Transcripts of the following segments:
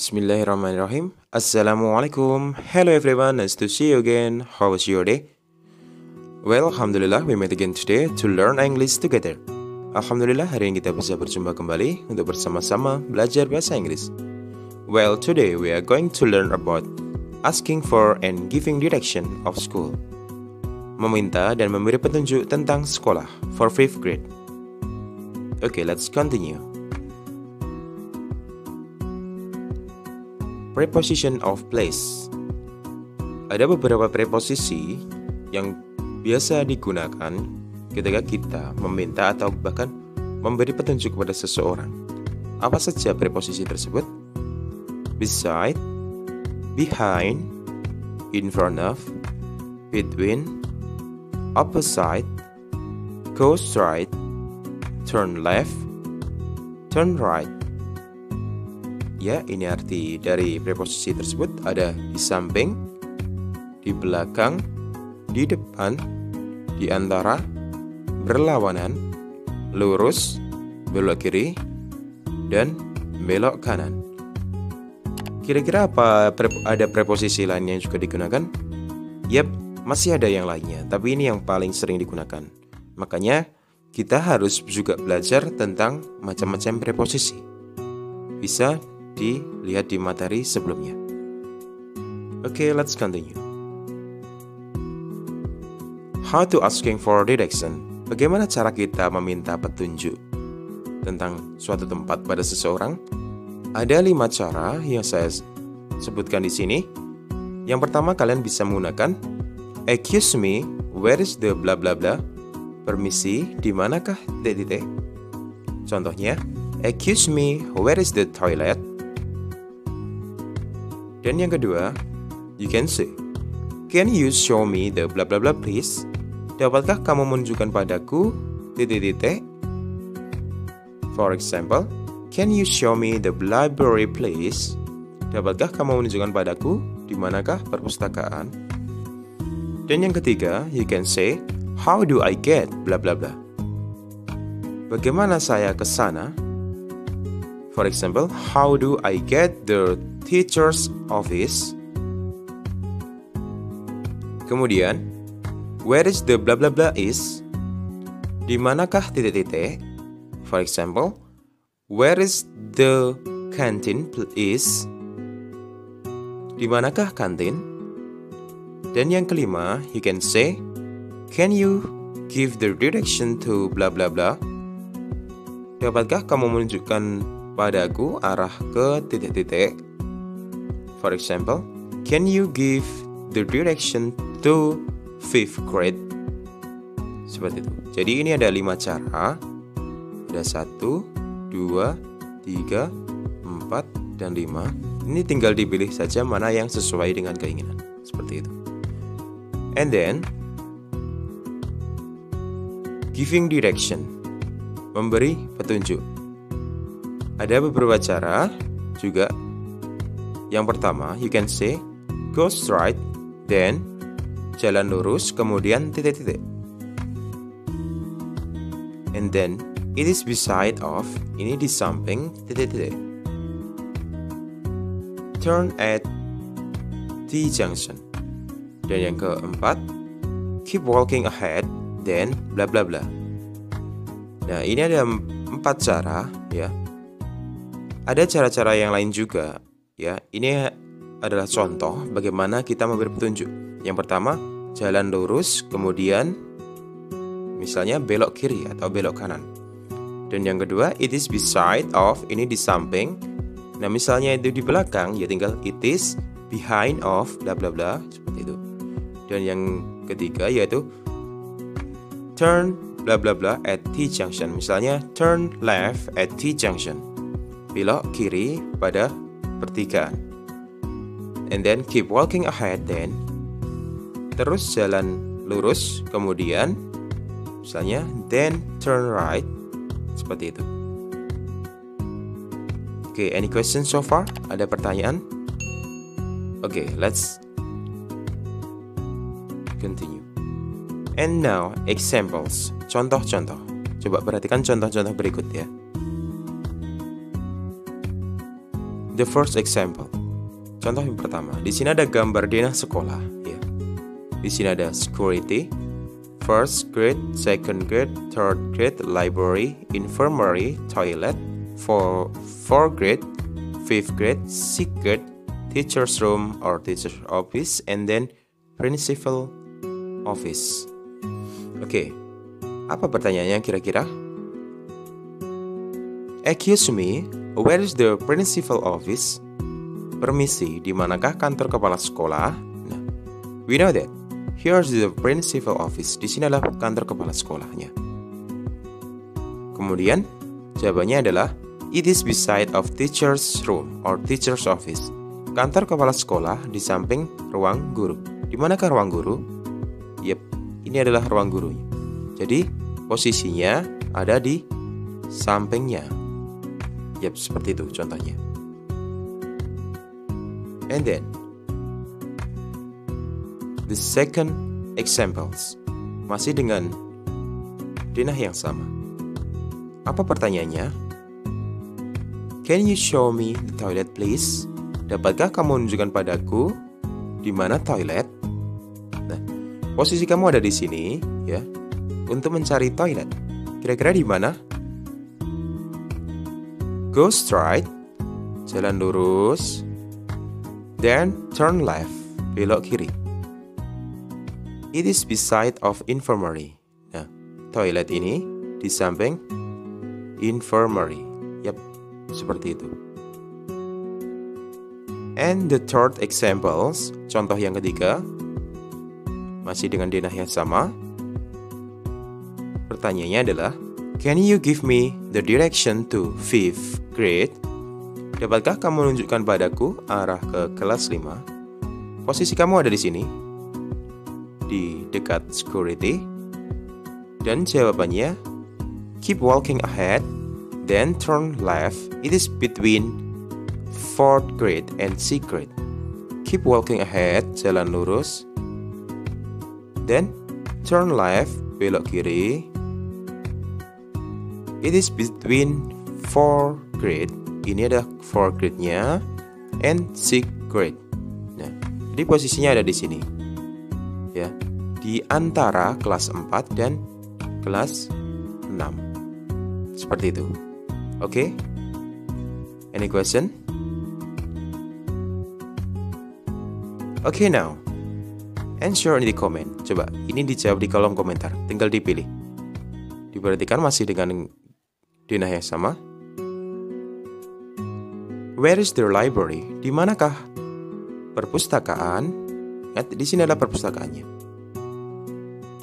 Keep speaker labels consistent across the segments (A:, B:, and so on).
A: Bismillahirrahmanirrahim. Assalamualaikum. Hello everyone, nice to see you again. How was your day? Well, Alhamdulillah, we met again today to learn English together. Alhamdulillah, hari ini kita bisa berjumpa kembali untuk bersama-sama belajar bahasa Inggris. Well, today we are going to learn about asking for and giving direction of school. Meminta dan memberi petunjuk tentang sekolah for 5th grade. Okay, let's continue. Preposition of place. Ada beberapa preposisi yang biasa digunakan ketika kita meminta atau bahkan memberi petunjuk kepada seseorang. Apa saja preposisi tersebut? Beside, behind, in front of, between, opposite, go straight, turn left, turn right. Ya, ini arti dari preposisi tersebut. Ada di samping, di belakang, di depan, di antara, berlawanan, lurus, belok kiri, dan belok kanan. Kira-kira apa ada preposisi lainnya yang juga digunakan? Yap, masih ada yang lainnya, tapi ini yang paling sering digunakan. Makanya kita harus juga belajar tentang macam-macam preposisi. Bisa dilihat di materi sebelumnya. Okay, let's continue. How to asking for direction. Bagaimana cara kita meminta petunjuk tentang suatu tempat pada seseorang? Ada 5 cara yang saya sebutkan di sini. Yang pertama, kalian bisa menggunakan excuse me, where is the bla bla bla? Permisi, di manakah titik? Contohnya, excuse me, where is the toilet? Dan yang kedua, you can say, can you show me the bla bla bla please? Dapatkah kamu menunjukkan padaku titik-titik? For example, can you show me the library please? Dapatkah kamu menunjukkan padaku di manakah perpustakaan? Dan yang ketiga, you can say, how do I get bla bla bla? Bagaimana saya ke sana? For example, how do I get the teacher's office? Kemudian, where is the bla bla bla is? Di manakah titik-titik? For example, where is the canteen is? Di manakah kantin? Dan yang kelima, you can say, can you give the direction to bla bla bla? Dapatkah kamu menunjukkan padaku arah ke titik-titik? For example, can you give the direction to 5th grade? Seperti itu. Jadi ini ada 5 cara. Ada 1, 2, 3, 4, dan 5. Ini tinggal dipilih saja mana yang sesuai dengan keinginan. Seperti itu. And then, giving direction. Memberi petunjuk. Ada beberapa cara juga. Yang pertama, you can say, go straight, then jalan lurus, kemudian titik-titik. And then, it is beside of, ini di samping, titik-titik. Turn at T junction. Dan yang keempat, keep walking ahead, then bla bla bla. Nah, ini ada 4 cara, ya. Ada cara-cara yang lain juga, ya. Ini adalah contoh bagaimana kita memberi petunjuk. Yang pertama, jalan lurus, kemudian misalnya belok kiri atau belok kanan. Dan yang kedua, it is beside of, ini di samping. Nah, misalnya itu di belakang, ya tinggal it is behind of bla bla bla, seperti itu. Dan yang ketiga yaitu turn bla bla bla at T junction. Misalnya turn left at T junction. Belok kiri pada pertigaan. And then keep walking ahead then. Terus jalan lurus, kemudian misalnya then turn right. Seperti itu. Okay, any questions so far? Ada pertanyaan? Okay, let's continue. And now, examples. Contoh-contoh. Coba perhatikan contoh-contoh berikut ya. the first example. Contoh yang pertama, di sini ada gambar denah sekolah, ya. Di sini ada security, first grade, second grade, third grade, library, infirmary, toilet, fourth grade, fifth grade, sixth grade, teacher's room or teacher's office, and then principal office. Oke, apa pertanyaannya kira-kira? Excuse me, where is the principal office? Permisi, di manakah kantor kepala sekolah? Nah, we know that. Here's the principal office. Di sini adalah kantor kepala sekolahnya. Kemudian, jawabannya adalah it is beside of teacher's room or teacher's office. Kantor kepala sekolah di samping ruang guru. Di manakah ruang guru? Yep, ini adalah ruang gurunya. Jadi, posisinya ada di sampingnya. Yep, seperti itu contohnya. And then, the second examples. Masih dengan denah yang sama. Apa pertanyaannya? Can you show me the toilet please? Dapatkah kamu menunjukkan padaku di mana toilet? Nah, posisi kamu ada di sini, ya, untuk mencari toilet. Kira-kira di mana? Go straight, jalan lurus. Then turn left, belok kiri. It is beside of infirmary. Nah, toilet ini di samping infirmary. Yap, seperti itu. And the third examples, contoh yang ketiga, masih dengan denah yang sama. Pertanyaannya adalah, can you give me the direction to 5th grade? Dapatkah kamu menunjukkan padaku arah ke kelas 5? Posisi kamu ada di sini, di dekat security. Dan jawabannya, keep walking ahead, then turn left. It is between 4th grade and 6th grade. Keep walking ahead, jalan lurus. Then turn left, belok kiri. It is between 4th grade. Ini ada 4th grade-nya and 6th grade. Nah, jadi posisinya ada di sini. Ya, di antara kelas 4 dan kelas 6. Seperti itu. Oke? Any question? Okay, now. Answer in the comment. Coba, ini dijawab di kolom komentar. Tinggal dipilih. Diperhatikan masih dengan denah yang sama. Where is the library? Di manakah perpustakaan? Di sini adalah perpustakaannya.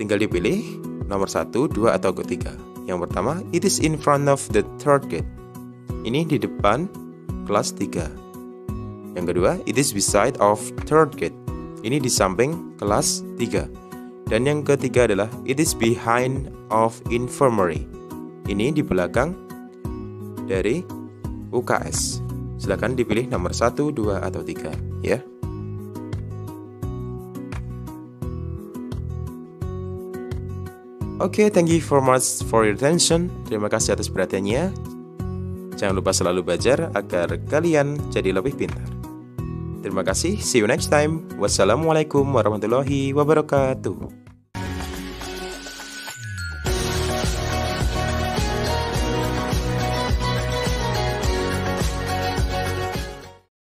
A: Tinggal dipilih nomor 1, 2, atau ketiga. Yang pertama, it is in front of the third gate. Ini di depan kelas 3. Yang kedua, it is beside of third gate. Ini di samping kelas 3. Dan yang ketiga adalah it is behind of infirmary. Ini di belakang dari UKS. Silakan dipilih nomor 1, 2, atau 3, ya. Oke, thank you for much for your attention. Terima kasih atas perhatiannya. Jangan lupa selalu belajar agar kalian jadi lebih pintar. Terima kasih, see you next time. Wassalamualaikum warahmatullahi wabarakatuh.